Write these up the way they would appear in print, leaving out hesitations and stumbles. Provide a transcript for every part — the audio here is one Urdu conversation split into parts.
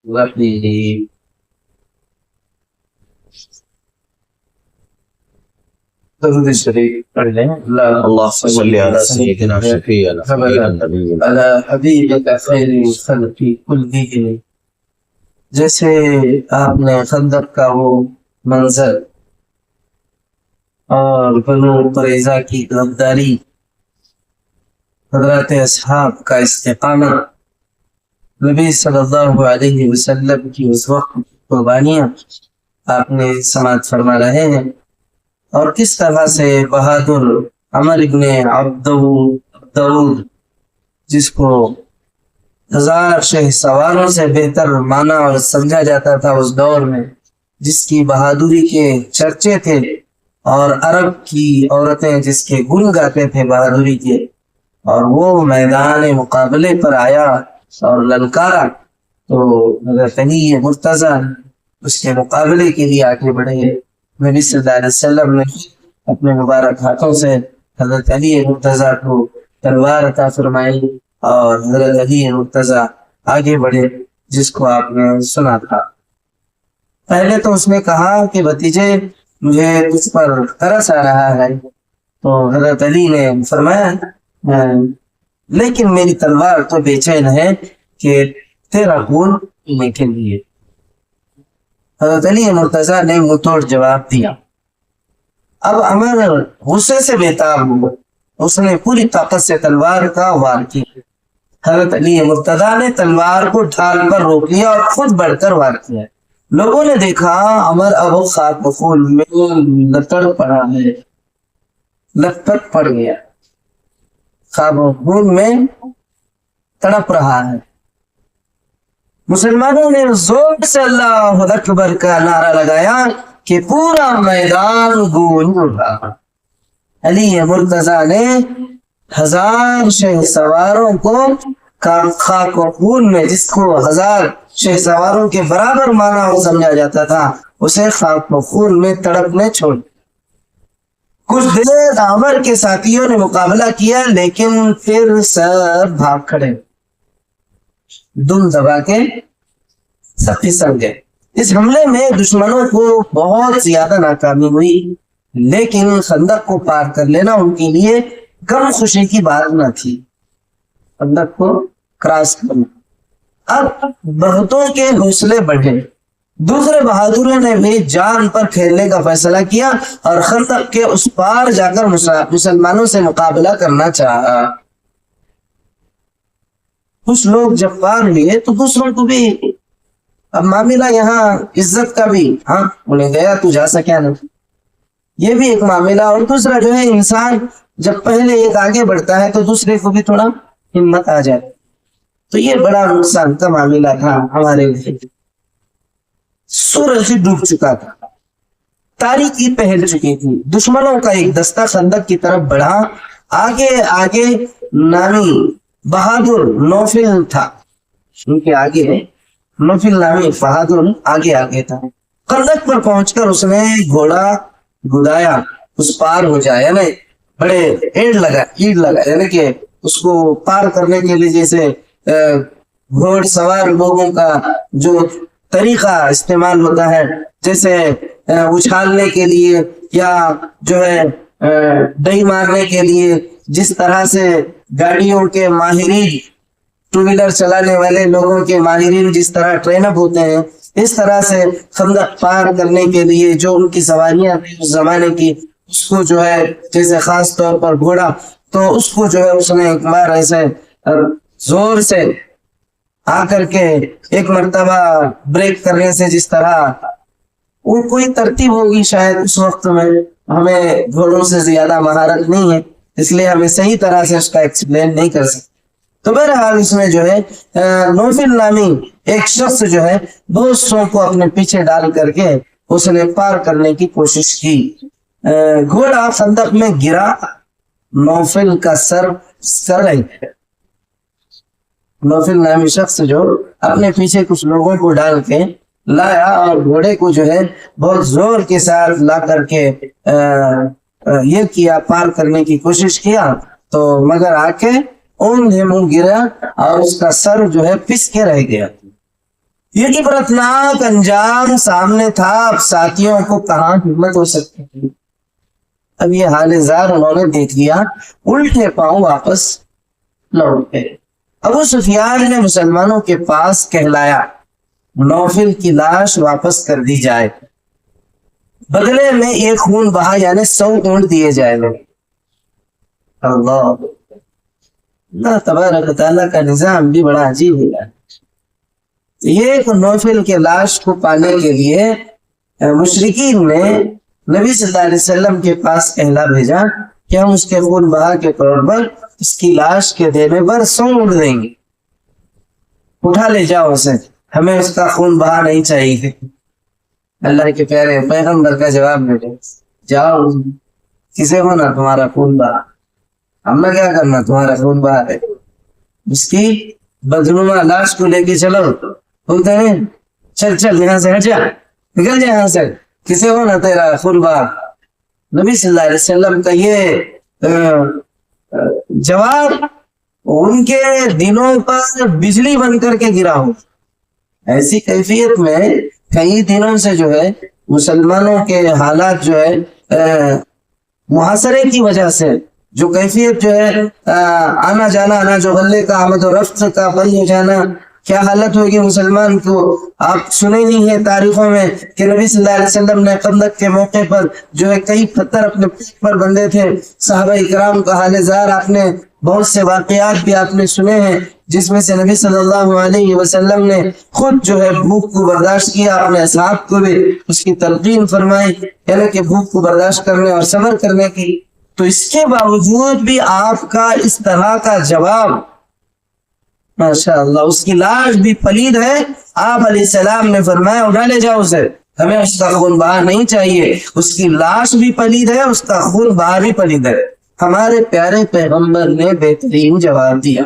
الرحيم. درود الشريف پڑھ لیں. اللهم صل على سيدنا شفيعنا نبينا على حبيبك خير الخلق كلهم. جیسے آپ نے خندق کا وہ منظر اور بنو قریظہ کی غداری، حضرات اصحاب کا استقامت، نبی صلی اللہ علیہ وسلم کی اس وقت قربانیاں آپ نے سماعت فرما رہے ہیں، اور کس طرح سے بہادر عمر ابن عبدود، جس کو 1000 شہ سواروں سے بہتر مانا اور سمجھا جاتا تھا اس دور میں، جس کی بہادری کے چرچے تھے، اور عرب کی عورتیں جس کے گن گاتے تھے بہادری کے، اور وہ میدان مقابلے پر آیا اور للکارا، تو حضرت علی مرتضیٰ اس کے مقابلے کے لیے آگے بڑھے. نبی صلی اللہ علیہ وسلم نے اپنے مبارک ہاتھوں سے حضرت علی مرتضیٰ کو تلوار عطا فرمائی، اور حضرت علی مرتضیٰ آگے بڑھے، جس کو آپ نے سنا تھا. پہلے تو اس نے کہا کہ بھتیجے مجھے تجھ پر ترس آ رہا ہے، تو حضرت علی نے فرمایا لیکن میری تلوار تو بے چین ہے کہ تیرا خون پینے کے لیے. حضرت علی مرتضیٰ نے منہ توڑ جواب دیا. اب عمر غصے سے بےتاب ہوا، اس نے پوری طاقت سے تلوار کا وار کیا. حضرت علی مرتضیٰ نے تلوار کو ڈھال پر روک لیا اور خود بڑھ کر وار کیا. لوگوں نے دیکھا عمر اب خاک خون میں لتڑ پڑا ہے، لت پت پڑ گیا، خواب خون میں تڑپ رہا ہے. مسلمانوں نے زور سے اللہ اکبر کا نعرہ لگایا کہ پورا میدان گونج اٹھا. علی مرتضیٰ نے 1000 شہ سواروں کو خاک و خون میں، جس کو 1000 شہ سواروں کے برابر مانا اور سمجھا جاتا تھا، اسے خاک و خون میں تڑپنے چھوڑ. کچھ دیر عمر کے ساتھیوں نے مقابلہ کیا، لیکن پھر سب بھاگ کھڑے، دم دبا کے سب پھسل گئے. اس حملے میں دشمنوں کو بہت زیادہ ناکامی ہوئی، لیکن خندق کو پار کر لینا ان کے لیے غم خوشی کی بات نہ تھی. خندق کو کراس کرنا. اب بہتوں کے حوصلے بڑھے، دوسرے بہادروں نے بھی جان پر کھیلنے کا فیصلہ کیا اور خندق کے اس پار جا کر مسلمانوں سے مقابلہ کرنا چاہا. کچھ لوگ جب پار لیے تو دوسروں کو بھی اب معاملہ یہاں عزت کا بھی، ہاں انہیں گیا تو جا سکیا نا، یہ بھی ایک معاملہ. اور دوسرا جو ہے، انسان جب پہلے ایک آگے بڑھتا ہے تو دوسرے کو بھی تھوڑا ہمت آ جائے. تو یہ بڑا نقصان کا معاملہ تھا ہمارے لیے. سورج ڈوب چکا تھا، تاریکی پہل چکی تھی. دشمنوں کا ایک دستہ خندق کی طرف بڑھا. آگے آگے نامی بہادر نوفل تھا، ان کے آگے نوفل نامی بہادر آگے آگے تھا. خندق پر پہنچ کر اس نے گھوڑا گدایا اس پار ہو جائے، یعنی بڑے ایڑ لگا، یعنی کہ اس کو پار کرنے کے لیے جیسے گھوڑ سوار لوگوں کا جو طریقہ استعمال ہوتا ہے، جیسے اچھالنے کے لیے یا جو ہے ڈئی مارنے کے لیے، جس طرح سے گاڑیوں کے ماہرین، ٹو ویلر چلانے والے لوگوں کے ماہرین جس طرح ٹرین اپ ہوتے ہیں، اس طرح سے خندق پار کرنے کے لیے جو ان کی سواریاں تھیں اس زمانے کی، اس کو جو ہے جیسے خاص طور پر گھوڑا، تو اس کو جو ہے اس نے ایک بار ایسے زور سے آ کر کے ایک مرتبہ بریک کرنے سے، جس طرح وہ کوئی ترتیب ہوگی شاید اس وقت میں، ہمیں گھوڑوں سے زیادہ مہارت نہیں ہے، اس لیے ہمیں صحیح طرح سے اس کا ایکسپلین نہیں کر سکتے. تو بہرحال اس میں جو ہے نوفل نامی ایک شخص جو ہے دوستوں کو اپنے پیچھے ڈال کر کے اس نے پار کرنے کی کوشش کی. گھوڑا خندق میں گرا، نوفل کا سر نوفل نامی شخص جو اپنے پیچھے کچھ لوگوں کو ڈال کے لایا اور گھوڑے کو جو ہے بہت زور کے ساتھ لا کر کے یہ کیا، پار کرنے کی کوشش کیا، تو مگر آ کے اون منہ گرا اور اس کا سر جو ہے پس کے رہ گیا. یہ عبرتناک انجام سامنے تھا، اب ساتھیوں کو کہاں ہمت ہو سکتی تھی۔ اب یہ حال زار انہوں نے دیکھ لیا، الٹے پاؤں واپس لوٹ گئے۔ ابو سفیان نے مسلمانوں کے پاس کہلایا نوفل کی لاش واپس کر دی جائے، بدلے میں ایک خون بہا یعنی 100 اونٹ دیے جائے گا۔ اللہ تبارک تعالیٰ کا نظام بھی بڑا عجیب ہے۔ یہ نوفل کے لاش کو پانے کے لیے مشرکین نے نبی صلی اللہ علیہ وسلم کے پاس کہلا بھیجا کہ ہم اس کے خون بہا کے طور پر اس کی لاش کے دینے پر 100 اونٹ دیں گے، اٹھا لے جاؤ اسے، ہمیں اس کا خون بہا نہیں چاہیے۔ اللہ کے پیارے پیغمبر کا جواب ملے، جاؤ کسے ہونا تمہارا خون بہا، ہم نے کیا کرنا تمہارا خون بہا ہے، اس کی بدنما لاش کو لے کے چلو، بولتے ہیں چل چل یہاں سے ہٹ جا، نکل جا یہاں سے، کسے ہونا تیرا خون بہا۔ نبی صلی اللہ علیہ وسلم کا یہ جواب ان کے دلوں پر بجلی بن کر کے گرا ہو۔ ایسی کیفیت میں کئی دنوں سے جو ہے مسلمانوں کے حالات جو ہے محاصرے کی وجہ سے جو کیفیت جو ہے آنا جانا نہ جو غلے کا آمد و رفت کا بند ہو جانا، کیا حالت ہوگی مسلمان کو۔ آپ سنے نہیں ہے تاریخوں میں کہ نبی صلی اللہ علیہ وسلم نے خندق کے موقع پر جو ہے کئی پتھر اپنے پیٹ پر بندھے تھے۔ صحابہ اکرام کا حال زار آپ نے بہت سے واقعات بھی آپ نے سنے ہیں، جس میں سے نبی صلی اللہ علیہ وسلم نے خود جو ہے بھوک کو برداشت کیا، اپنے اصحاب کو بھی اس کی تلقین فرمائی، یعنی کہ بھوک کو برداشت کرنے اور صبر کرنے کی۔ تو اس کے باوجود بھی آپ کا اس طرح کا جواب، ماشاء اللہ، اس کی لاش بھی پلید ہے، آپ علیہ السلام نے فرمایا اٹھا لے جاؤ اسے، ہمیں اس کا خون بہا نہیں چاہیے۔ اس کی لاش بھی پلید ہے، اس کا خون بہا بھی پلید ہے۔ ہمارے پیارے پیغمبر نے بہترین جواب دیا۔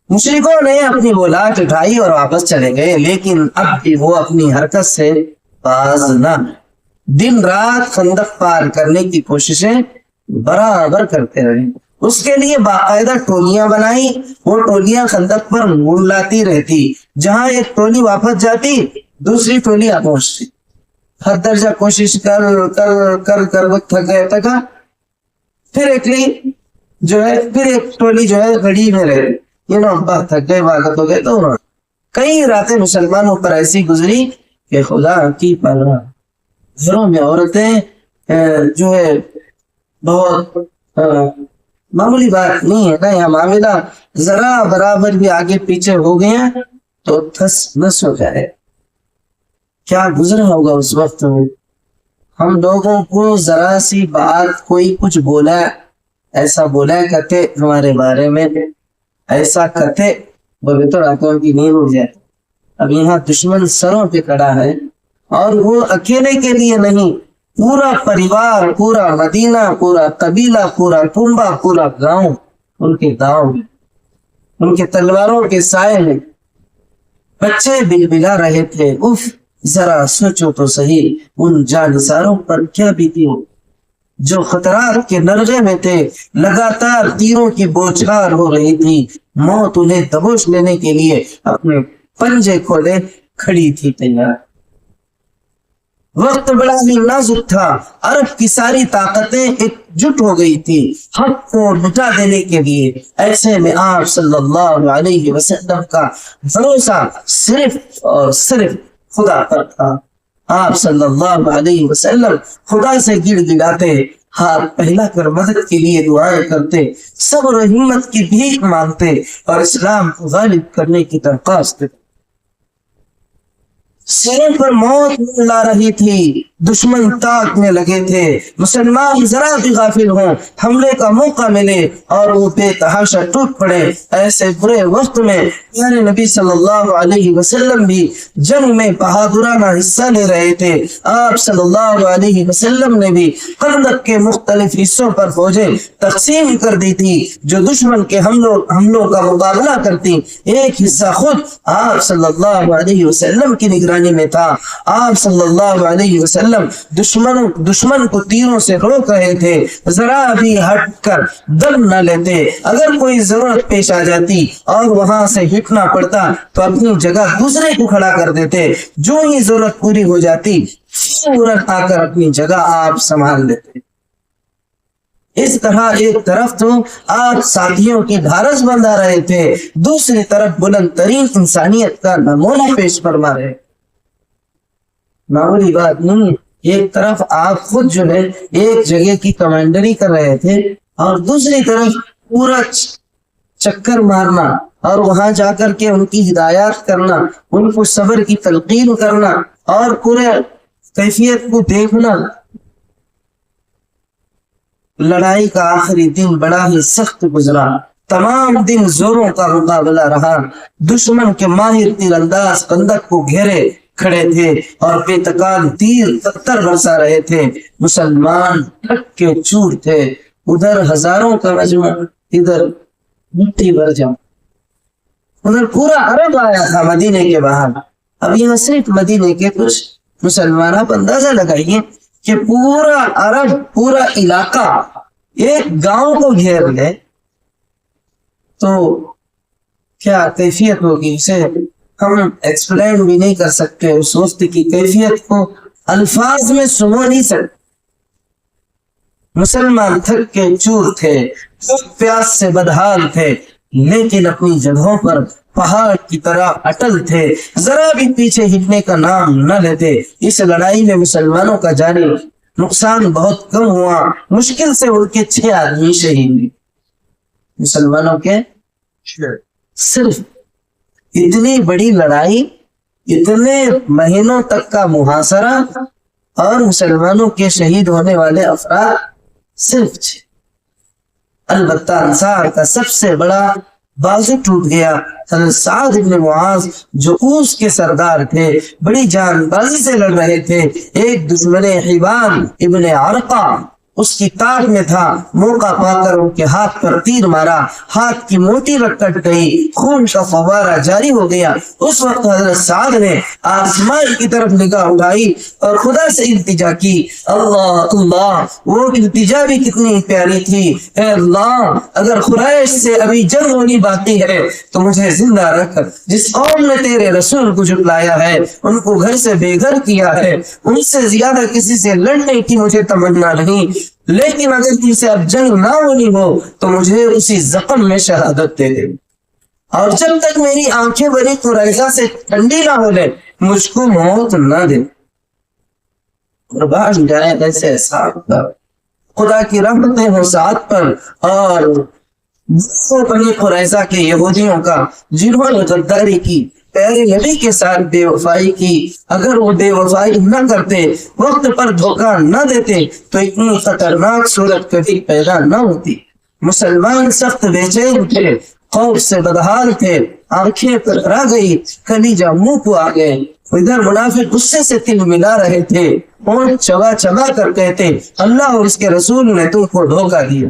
مشرکوں نے اپنی وہ لاش اٹھائی اور واپس چلے گئے، لیکن اب بھی وہ اپنی حرکت سے باز نہ، دن رات خندق پار کرنے کی کوششیں برابر کرتے رہے۔ اس کے لیے باقاعدہ ٹولیاں بنائی، وہ ٹولیاں خندق پر منڈلاتی رہتی، جہاں ایک ٹولی واپس جاتی دوسری ٹولی آ پہنچتی، ہر درجہ کوشش کر کر کر کر وقت تھک گئے تھکا، پھر ایک ٹولی جو ہے گھڑی میں رہے، بات تھک گئے، واقف ہو گئے۔ تو کئی راتیں مسلمانوں پر ایسی گزری کہ خدا کی پناہ، گھروں میں عورتیں جو ہے بہت معمولی بات نہیں ہے نا، یہ معاملہ ذرا برابر بھی آگے پیچھے ہو گیا تو تھس نس ہو جائے۔ کیا گزرا ہوگا اس وقت میں؟ ہم لوگوں کو ذرا سی بات کوئی کچھ بولا، ایسا بولا کرتے ہمارے بارے میں، ایسا کرتے بولے تو راتوں کی نیند اڑ جائے۔ اب یہاں دشمن سروں پہ کھڑا ہے، اور وہ اکیلے کے لیے نہیں، پورا پریوار، پورا مدینہ، پورا قبیلہ، پورا کنبہ، پورا گاؤں ان کے داؤں، ان کے تلواروں کے سائے ہیں۔ بچے بلبلا رہے تھے، اف ذرا سوچو تو صحیح ان جانثاروں پر کیا بیتی ہو جو خطرات کے نرغے میں تھے، لگاتار تیروں کی بوچھار ہو رہی تھی، موت انہیں دبوچ لینے کے لیے اپنے پنجے کھولے کھڑی تھی تیار۔ وقت بڑا ہی نازک تھا، عرب کی ساری طاقتیں ایک جٹ ہو گئی تھی حق کو مٹا دینے کے لیے۔ ایسے میں آپ صلی اللہ علیہ وسلم کا بھروسہ صرف اور صرف خدا پر تھا۔ آپ صلی اللہ علیہ وسلم خدا سے گڑ گڑاتے، ہاتھ پھیلا کر مدد کے لیے دعائیں کرتے، صبر و ہمت کی بھیک مانگتے اور اسلام کو غالب کرنے کی درخواست دیتے۔ سروں پر موت لا رہی تھی، دشمن تاکنے لگے تھے، مسلمان ذرا بھی غافل ہوں، حملے کا موقع ملے اور وہ بے تحاشا ٹوٹ پڑے۔ ایسے برے وقت میں پیارے نبی صلی اللہ علیہ وسلم بھی جنگ میں بہادرانہ حصہ لے رہے تھے۔ آپ صلی اللہ علیہ وسلم نے بھی خندق کے مختلف حصوں پر فوجیں تقسیم کر دی تھی جو دشمن کے حملوں کا مقابلہ کرتی۔ ایک حصہ خود آپ صلی اللہ علیہ وسلم کی نگرانی نگرانی میں تھا. آپ صلی اللہ علیہ وسلم دشمن کو تیروں سے روک رہے تھے. ذرا بھی ہٹ کر دم نہ لیتے. اگر کوئی ضرورت پیش آ جاتی اور وہاں سے ہٹنا پڑتا تو اپنی جگہ دوسرے کو کھڑا کر دیتے. جو ہی ضرورت پوری ہو جاتی فوراً آ کر اپنی جگہ آپ سنبھال لیتے. اس طرح ایک طرف تو آپ ساتھیوں کی ڈھارس بندھا رہے تھے, دوسری طرف بلند ترین انسانیت کا نمونہ پیش فرما رہے. معمولی بات نہیں. ایک طرف آپ خود جو ہے ایک جگہ کی کمانڈری کر رہے تھے اور دوسری طرف پورا چکر مارنا اور وہاں جا کر کے ان کی ہدایات کرنا, ان کو صبر کی تلقین کرنا اور پورے کیفیت کو دیکھنا. لڑائی کا آخری دن بڑا ہی سخت گزرا. تمام دن زوروں کا مقابلہ رہا. دشمن کے ماہر تیر انداز خندق کو گھیرے کھڑے تھے اور بے تکال تیر پتھر برسا رہے تھے. مسلمان تھک کے چور تھے. ادھر ہزاروں کا مجمع, ادھر مٹھی بھر جا. ادھر پورا عرب آیا تھا مدینے کے باہر. اب یہ صرف مدینے کے کچھ مسلمان. آپ اندازہ لگائیے کہ پورا عرب, پورا علاقہ ایک گاؤں کو گھیر لے تو کیا کیفیت ہوگی, اسے ہم ایکسپلین بھی نہیں کر سکتے. اس وقت کی کیفیت کو الفاظ میں سمو نہیں سکتے. مسلمان تھک کے چور تھے, پیاس سے بدحال تھے, لیکن اپنی جگہوں پر پہاڑ کی طرح اٹل تھے. ذرا بھی پیچھے ہٹنے کا نام نہ لیتے. اس لڑائی میں مسلمانوں کا جانی نقصان بہت کم ہوا. مشکل سے ان کے 6 آدمی شہید ہوئے. مسلمانوں کے صرف اتنی بڑی لڑائی, اتنے مہینوں تک کا محاصرہ اور مسلمانوں کے شہید ہونے والے افراد صرف 6. البتہ انصار کا سب سے بڑا بازو ٹوٹ گیا. حضرت سعد بن معاذ جو اوس کے سردار تھے, بڑی جان بازی سے لڑ رہے تھے. ایک دشمن حبان ابن عرقہ اس کی تاک میں تھا. موقع پا کر ان کے ہاتھ پر تیر مارا. ہاتھ کی موٹی رگ کٹ گئی, خون کا فوارہ جاری ہو گیا. اس وقت حضرت سعد نے آسمان کی طرف نگاہ اٹھائی اور خدا سے التجا کی. اللہ اللہ, وہ التجا بھی کتنی پیاری تھی. اے اللہ, اگر قریش سے ابھی جنگ ہونی باقی ہے تو مجھے زندہ رکھ. جس قوم نے تیرے رسول کو جھٹلایا ہے, ان کو گھر سے بے گھر کیا ہے, ان سے زیادہ کسی سے لڑنے کی مجھے تمنا نہیں, لیکن اگر تم سے اب جنگ نہ ہونی ہو تو مجھے اسی زخم میں شہادت دے دے. اور جب تک میری آنکھیں بری قریظہ سے ٹھنڈی نہ ہو لے, مجھ کو موت نہ دے. قربان جائے ایسے ساتھ پر, خدا کی رحمتیں ہو ساتھ پر, اور بنی قریظہ کے یہودیوں کا جنہوں نے غداری کی, پیارے نبی کے ساتھ بے وفائی کی. اگر وہ بے وفائی نہ کرتے, وقت پر دھوکہ نہ دیتے تو اتنی خطرناک صورت کبھی پیدا نہ ہوتی. مسلمان سخت بے چین تھے, خوف سے بدحال تھے. آنکھیں پتھرا گئی, کلیجہ منہ کو آ گئے. ادھر منافق غصے سے تل ملا رہے تھے, ہونٹ چبا چبا کر کہتے, اللہ اور اس کے رسول نے تم کو دھوکہ دیا.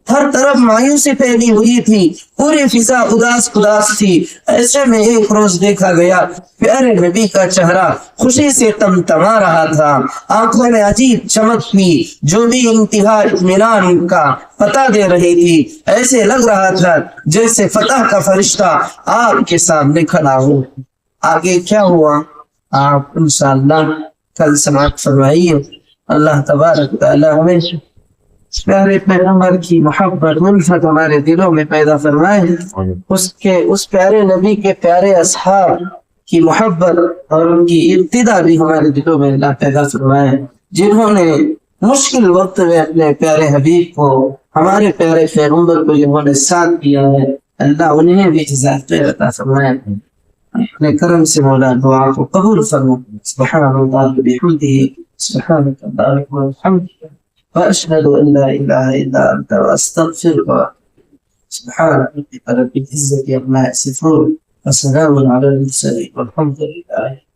ہر طرف مایوسی پھیلی ہوئی تھی, پوری فضا اداس اداس تھی. ایسے میں ایک روز دیکھا گیا پیارے نبی کا چہرہ خوشی سے تمتما رہا تھا. آنکھوں میں عجیب چمک تھی جو بھی انتہا اطمینان کا پتہ دے رہی تھی. ایسے لگ رہا تھا جیسے فتح کا فرشتہ آپ کے سامنے کھڑا ہو. آگے کیا ہوا آپ انشاءاللہ کل سماعت فرمائیے. اللہ تبارک تعالی ہمیں پیارے پیغمبر کی محبت الفت ہمارے دلوں میں پیدا فرمائے. اس پیارے نبی کے پیارے اصحاب کی محبت اور ان کی ابتدا بھی ہمارے دلوں میں اللہ پیدا فرمائے. جنہوں نے مشکل وقت میں اپنے پیارے حبیب کو, ہمارے پیارے پیغمبر کو جنہوں نے ساتھ دیا ہے, اللہ انہیں بھی جزائے خیر عطا فرمائے. اپنے کرم سے مولا دعا کو قبول فرمائے. سبحان اللہ بحمدہ, سبحانک اللہم وبحمدک, وأشهد أن لا إله إلا أنت وأستغفرك. سبحان ربك رب العزة عما يصفون, وسلام على المرسلين, والحمد لله.